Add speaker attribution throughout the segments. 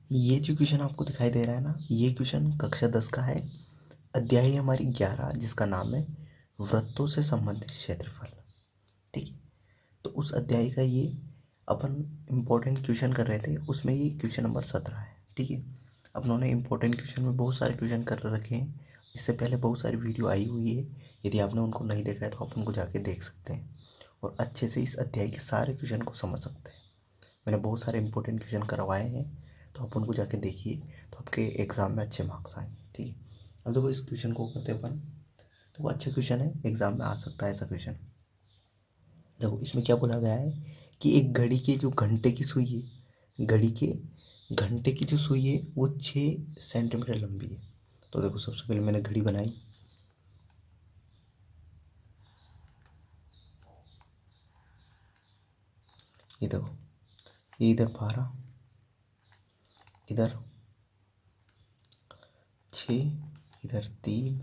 Speaker 1: ये जो क्वेश्चन आपको दिखाई दे रहा है ना, ये क्वेश्चन कक्षा 10 का है। अध्याय हमारी 11 जिसका नाम है वृत्तों से संबंधित क्षेत्रफल। ठीक है, तो उस अध्याय का ये अपन इम्पोर्टेंट क्वेश्चन कर रहे थे, उसमें ये क्वेश्चन नंबर 17 है। ठीक है, अपनों ने इम्पोर्टेंट क्वेश्चन में बहुत सारे क्वेश्चन कर रखे हैं। इससे पहले बहुत सारी वीडियो आई हुई है, यदि आपने उनको नहीं देखा है तो आप उनको जाके देख सकते हैं और अच्छे से इस अध्याय के सारे क्वेश्चन को समझ सकते हैं। मैंने बहुत सारे इंपॉर्टेंट क्वेश्चन करवाए हैं, तो आप उनको जाके देखिए, तो आपके एग्ज़ाम में अच्छे मार्क्स आएंगे। ठीक है, अब देखो इस क्वेश्चन को करते अपन, तो वो अच्छा क्वेश्चन है, एग्ज़ाम में आ सकता है ऐसा क्वेश्चन। देखो इसमें क्या बोला गया है कि एक घड़ी के जो घंटे की सुई है, घड़ी के घंटे की जो सुई है वो 6 सेंटीमीटर लंबी है। तो देखो सबसे पहले मैंने घड़ी बनाई, ये देखो, ये इधर 12, इधर 6, इधर 3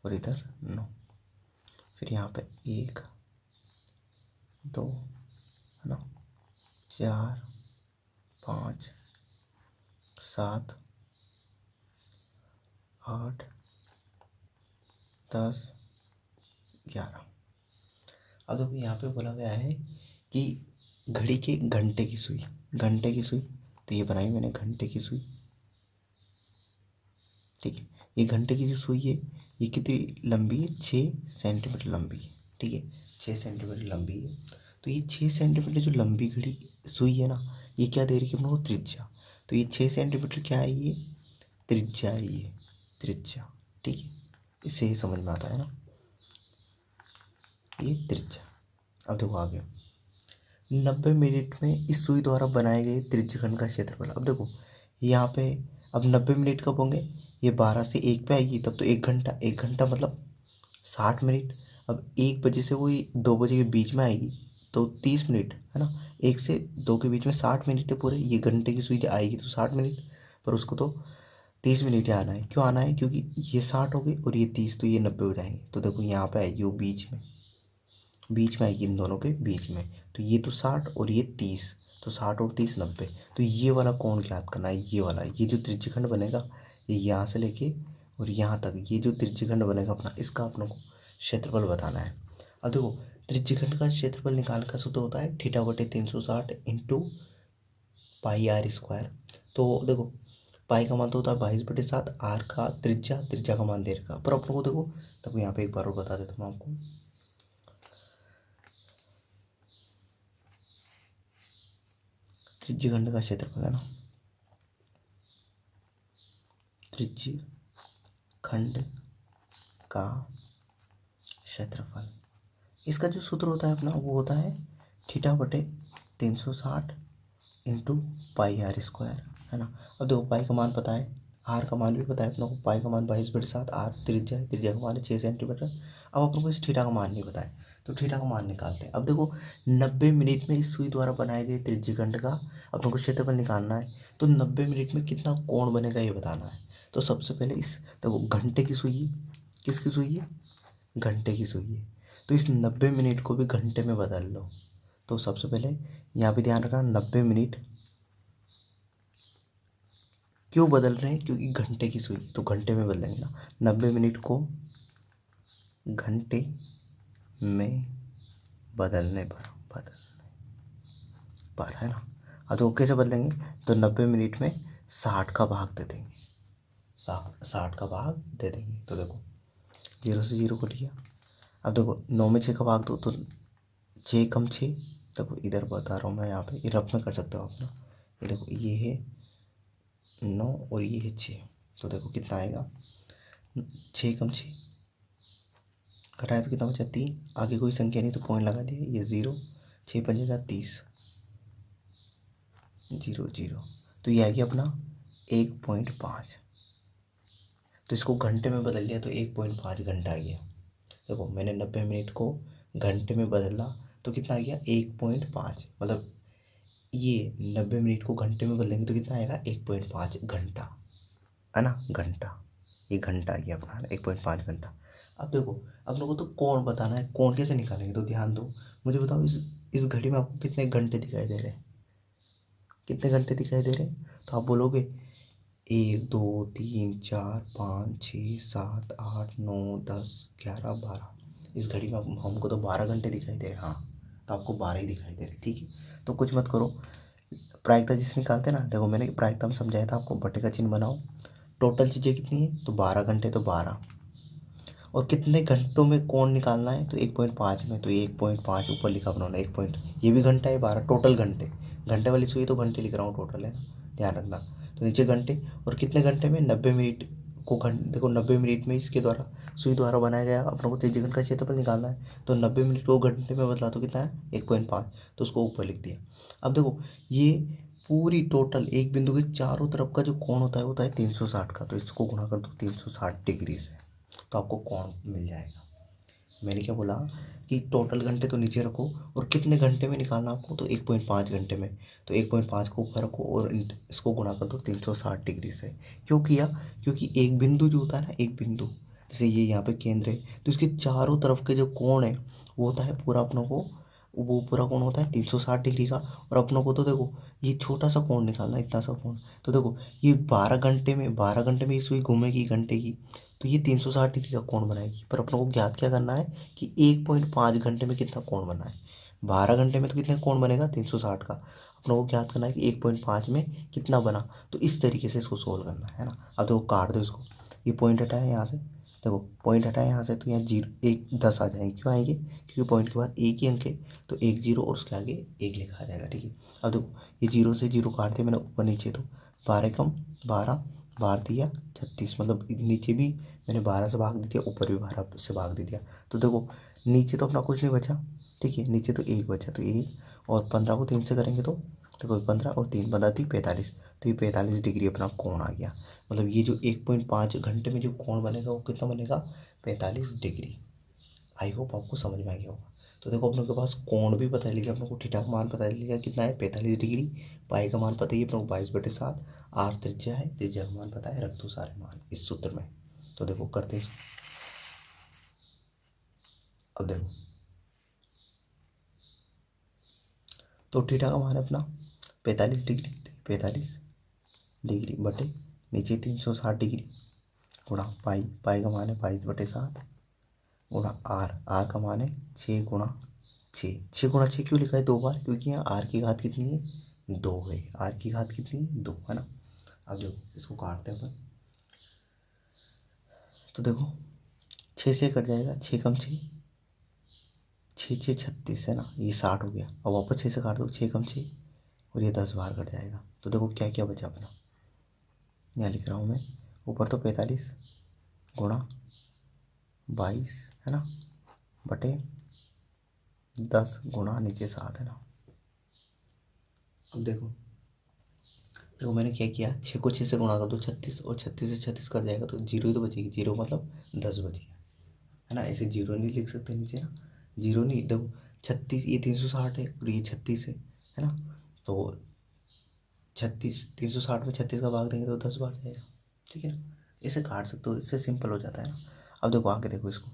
Speaker 1: और इधर 9। फिर यहाँ पे 1, 2, है ना, 4, 5, 7, 8, 10, 11। अब देखो यहाँ पे बोला गया है कि घड़ी के घंटे की सुई, घंटे की सुई, तो ये बनाई मैंने घंटे की सुई। ठीक है, ये घंटे की जो सुई है ये कितनी लंबी है, 6 सेंटीमीटर लंबी है। ठीक है, 6 सेंटीमीटर लंबी है। तो ये 6 सेंटीमीटर जो लंबी घड़ी सुई है ना, ये क्या दे रही है अपने को, त्रिज्या। तो ये 6 सेंटीमीटर क्या है, ये त्रिज्या है, ये त्रिज्या। ठीक है, इससे ही समझ में आता है ना, ये त्रिज्या। अब देखो आगे, 90 मिनट में इस सुई द्वारा बनाए गए त्रिज्यखंड का क्षेत्रफल। अब देखो यहाँ पे, अब 90 मिनट कब होंगे, ये 12 से 1 पे आएगी, तब तो 1 घंटा, 1 घंटा मतलब 60 मिनट। अब 1 बजे से वही 2 बजे के बीच में आएगी, तो 30 मिनट, है ना। 1 से 2 के बीच में 60 मिनट है पूरे। ये घंटे की सुई आएगी तो 60 मिनट, पर उसको तो 30 मिनट ही आना है। क्यों आना है, क्योंकि ये 60 हो गई और ये 30, तो ये 90 हो जाएंगे। तो देखो यहाँ पे आएगी वो बीच में, बीच में आएगी इन दोनों के बीच में। तो ये तो 60 और ये 30, तो 60 और 30 90। तो ये वाला कोण ज्ञात करना है, ये वाला, ये जो त्रिज्यखंड बनेगा, ये यहाँ से लेके और यहाँ तक, ये जो त्रिज्यखंड बनेगा अपना, इसका अपनों को क्षेत्रफल बताना है। अब देखो त्रिज्यखंड का क्षेत्रफल निकाल का सूत्र होता है θ/360 इंटू पाई आर स्क्वायर। तो देखो पाई का मान तो होता है 22/7, आर का त्रिज्या, त्रिज्या का मान दे रखा, पर अपनों को देखो, तब यहाँ पे एक बार और बता देता हूँ आपको। त्रिज्यखंड का क्षेत्रफल है ना, त्रिज्यखंड का क्षेत्रफल, इसका जो सूत्र होता है अपना, वो होता है θ/360 इंटू पाई आर स्क्वायर, है ना। अब देखो पाई का मान पता है, आर का मान भी पता है अपने को, पाई का मान 22/7, आर त्रिज्या है, त्रिज्या का मान है 6 सेंटीमीटर। अब अपन को इस थीटा का मान नहीं पता है, तो थीटा का मान निकालते हैं। अब देखो 90 मिनट में इस सुई द्वारा बनाए गए त्रिज्यखंड का अपन को क्षेत्रफल निकालना है, तो 90 मिनट में कितना कोण बनेगा ये बताना है। तो सबसे पहले इस, देखो घंटे की सुई है, किसकी सुई है, घंटे की सुई है, तो इस 90 मिनट को भी घंटे में बदल लो। तो सबसे पहले यहाँ पे ध्यान रखना, 90 मिनट क्यों बदल रहे हैं, क्योंकि घंटे की सुई, तो घंटे में बदलेंगे ना। 90 मिनट को घंटे में बदलने पर है ना। अब तो कैसे बदलेंगे, तो 90 मिनट में 60 का भाग दे देंगे, 60 का भाग दे देंगे। तो देखो 0 से 0 को लिया। अब देखो 9 में 6 का भाग दो, तो 6 कम 6, देखो इधर बता रहा हूँ मैं, यहाँ पे ये रफ में कर सकते हो अपना। ये देखो ये है 9 और ये है 6, तो देखो कितना आएगा, 6 कम 6 घटाया तो कितना बचा, 3। आगे कोई संख्या नहीं तो पॉइंट लगा दिया, ये 0, 6×5 = 30, 0 0। तो ये आ गया अपना 1.5। तो इसको घंटे में बदल लिया तो 1.5 घंटा आ गया। देखो मैंने 90 मिनट को घंटे में बदला, तो कितना आ गया, 1.5, मतलब ये 90 मिनट को घंटे में बदलेंगे तो कितना आएगा, 1.5 घंटा, है ना, घंटा। ये घंटा आ गया अपना 1.5 घंटा। अब देखो अब लोगों को तो कोण बताना है, कोण कैसे निकालेंगे, तो ध्यान दो, मुझे बताओ इस घड़ी में आपको कितने घंटे दिखाई दे रहे हैं, कितने घंटे दिखाई दे रहे हैं? तो आप बोलोगे 1 2 3 4 5 6 7 8 9 10 11 12। इस घड़ी में हमको तो 12 घंटे दिखाई दे रहे हैं। हाँ, तो आपको 12 ही दिखाई दे रहे, ठीक है। तो कुछ मत करो, प्रायिकता जिससे निकालते हैं ना, देखो मैंने प्रायिकता में समझाया था आपको, बटे का चिन्ह बनाओ। टोटल चीज़ें कितनी है? तो 12 घंटे, तो 12। और कितने घंटों में कोण निकालना है? तो 1.5 में, तो 1.5 ऊपर लिखा अपना 1 पॉइंट, ये भी घंटा है 12 टोटल घंटे। घंटे वाली सुई तो घंटे लिख रहा हूँ टोटल, है ना, ध्यान रखना। तो नीचे घंटे, और कितने घंटे में? 90 मिनट को देखो 90 मिनट में इसके द्वारा सुई द्वारा बनाया गया अपने को त्रिज्यघन का क्षेत्रफल निकालना है। तो 90 मिनट को घंटे में बदला तो कितना है? 1.5, तो उसको ऊपर लिख दिया। अब देखो ये पूरी टोटल एक बिंदु के चारों तरफ का जो कोण होता है 360 का। तो इसको गुणा कर दो 360 डिग्री से, तो आपको कोण मिल जाएगा। मैंने क्या बोला कि टोटल घंटे तो नीचे रखो, और कितने घंटे में निकालना आपको? तो 1.5 घंटे में। तो 1.5 को ऊपर रखो और इसको गुणा कर दो 360 डिग्री से। क्यों किया? क्योंकि एक बिंदु जो होता है ना, एक बिंदु जैसे ये यहाँ पे केंद्र है, तो इसके चारों तरफ के जो कोण है वो होता है पूरा अपनों को, वो पूरा कोण होता है 360 डिग्री का। और अपनों को तो देखो ये छोटा सा कोण निकालना है, इतना सा कोण। तो देखो ये 12 घंटे में ये सुई घूमेगी घंटे की, तो ये 360 डिग्री का कोण बनाएगी। पर अपनों को ज्ञात क्या करना है कि 1.5 घंटे में कितना कोण बना है। 12 घंटे में तो कितने कोण बनेगा? 360 का। अपनों को ज्ञात करना है कि 1.5 में कितना बना। तो इस तरीके से इसको सोल्व करना है ना। अब देखो काट दो इसको, ये पॉइंट हटाया यहाँ से, देखो पॉइंट हटाया यहाँ से, तो यहाँ 0 1 10 आ जाएंगे। क्यों आएंगे? क्योंकि पॉइंट के बाद एक ही अंक है, तो 1 0 और उसके आगे 1 लिखा आ जाएगा, ठीक है। अब देखो ये 0 से 0 काट दिया मैंने ऊपर नीचे, तो 12 कम 12, 12 दिया 36, मतलब नीचे भी मैंने 12 से भाग दे दिया, ऊपर भी 12 से भाग दे दिया। तो देखो नीचे तो अपना कुछ नहीं बचा, ठीक है, नीचे तो 1 बचा, तो 1 और 15 को 3 से करेंगे तो देखो 15 और 3 15 3 45, तो ये 45 डिग्री अपना कोण आ गया। मतलब ये जो 1.5 घंटे में जो कोण बनेगा वो कितना बनेगा? 45 डिग्री। आई होप आपको समझ में आ गया होगा। तो देखो अपनों के पास कोण भी पता चल गया, अपनों को थीटा का मान पता चल गया कितना है? 45 डिग्री। पाई का मान पता ही है अपनों को 22/7। आर त्रिज्या है, त्रिज्या का मान पता है, रख दो सारे मान इस सूत्र में। तो देखो करते हैं इसको। अब देखो तो थीटा का मान है अपना 45 डिग्री, 45 डिग्री बटे नीचे 360 डिग्री गुणा पाई, पाई का मान है 22/7 गुणा आर, आर का मान है 6 गुणा 6। 6 गुणा 6 क्यों लिखा है 2 बार? क्योंकि यहाँ आर की घात कितनी है? 2 है। आर की घात कितनी है? 2, है ना। अब देखो इसको काटते हैं अपन, तो देखो 6 से कट जाएगा, 6 कम 6, 6 6 36, है ना, ये 60 हो गया। अब वापस 6 से काट दो, 6 कम 6, और ये 10 बाहर कट जाएगा। तो देखो क्या क्या बचा अपना, यहाँ लिख रहा हूँ मैं, ऊपर तो 45 गुणा 22, है ना, बटे 10 गुणा नीचे 7, है ना। अब देखो देखो मैंने क्या किया, 6 को 6 से गुणा कर दो 36, और 36 से 36 कट जाएगा, तो जीरो ही तो बचेगी, जीरो मतलब 10 बची है ना। ऐसे जीरो नहीं लिख सकते नीचे ना, जीरो नहीं, देखो 36 ये 360 है और ये 36 है ना। तो 36 360 में 36 का भाग देंगे तो 10 बार जाएगा, ठीक है ना। इसे काट सकते हो, इससे सिंपल हो जाता है ना। अब देखो आगे देखो इसको।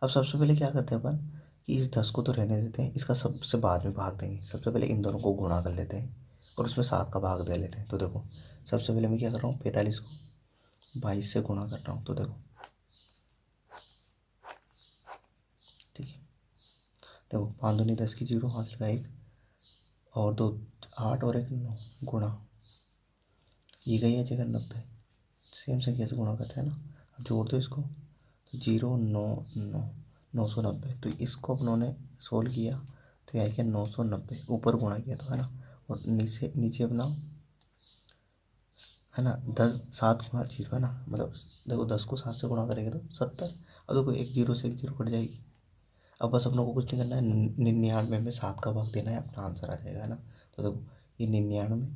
Speaker 1: अब सबसे पहले क्या करते हैं अपन कि इस 10 को तो रहने देते हैं, इसका सबसे बाद में भाग देंगे। सबसे पहले इन दोनों को गुणा कर लेते हैं और उसमें 7 का भाग दे लेते हैं। तो देखो सबसे पहले मैं क्या कर रहा हूँ, 45 को 22 से गुणा कर रहा हूँ, तो देखो ठीक है। देखो 5 दूनी 10 की 0, हासिल का 1 और 2 8 और 1 9 गुणा, ये गई है जगह 90, सेम संख्या से गुणा कर रहे हैं ना। अब जोड़ दो इसको, 0 9 9 990, तो इसको अपनों ने सोल्व किया, तो यह क्या 990 ऊपर गुणा किया तो, है ना। और नीचे नीचे अपना है ना 10 7 गुणा 0, है ना, मतलब देखो 10 को 7 से गुणा करेंगे तो 70। अब देखो एक जीरो से एक जीरो कट जाएगी। अब बस अपनों को कुछ नहीं करना है, 99 में 7 का भाग देना है, अपना आंसर आ जाएगा, है ना। तो देखो ये 99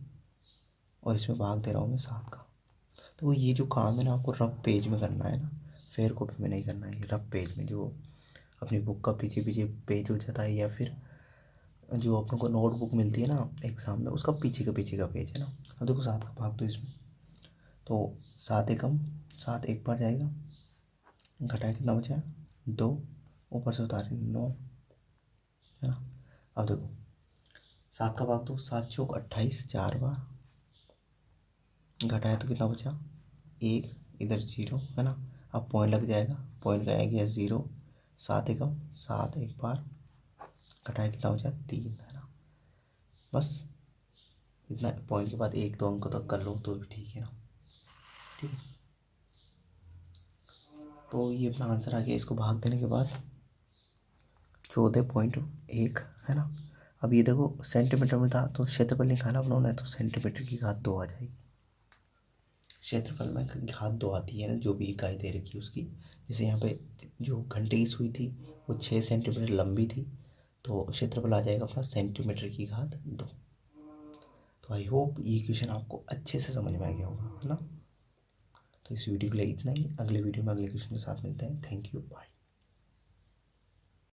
Speaker 1: और इसमें भाग दे रहा हूँ मैं 7 का। तो ये जो काम है ना आपको रफ पेज में करना है ना, फेयर कॉपी में नहीं करना है। ये रफ पेज में जो अपनी बुक का पीछे पीछे पेज हो जाता है, या फिर जो अपनों को नोटबुक मिलती है ना एग्ज़ाम में, उसका पीछे का पेज है ना। अब देखो 7 का भाग दो इसमें, तो 7 एकम 7 एक बार जाएगा, घटाया कितना बचा है 2, ऊपर से उतारे 9, है ना। अब देखो 7 का भाग दो, 7 चौक 28, 4 बार घटाया तो कितना बचा 1, इधर 0 है ना। अब पॉइंट लग जाएगा, पॉइंट का गया 0, 7 एकम 7, एक बार घटाया कितना बचा 3 है ना। बस इतना, पॉइंट के बाद 1-2 अंक तक कर लो तो भी ठीक है ना। ठीक है, तो ये अपना आंसर आ गया। इसको भाग देने के बाद 14.1 है ना। अब ये देखो सेंटीमीटर में था तो क्षेत्रफल निकाला अपनों ने, तो सेंटीमीटर की घात 2 आ जाएगी। क्षेत्रफल में घात 2 आती है ना, जो भी इकाई दे रखी है उसकी। जैसे यहाँ पे जो घंटे की सुई थी वो 6 सेंटीमीटर लंबी थी, तो क्षेत्रफल आ जाएगा अपना सेंटीमीटर की घात 2। तो आई होप ये क्वेश्चन आपको अच्छे से समझ में आ गया होगा, है ना। तो इस वीडियो के लिए इतना ही। अगले वीडियो में अगले क्वेश्चन के साथ मिलते हैं। Thank you, bye.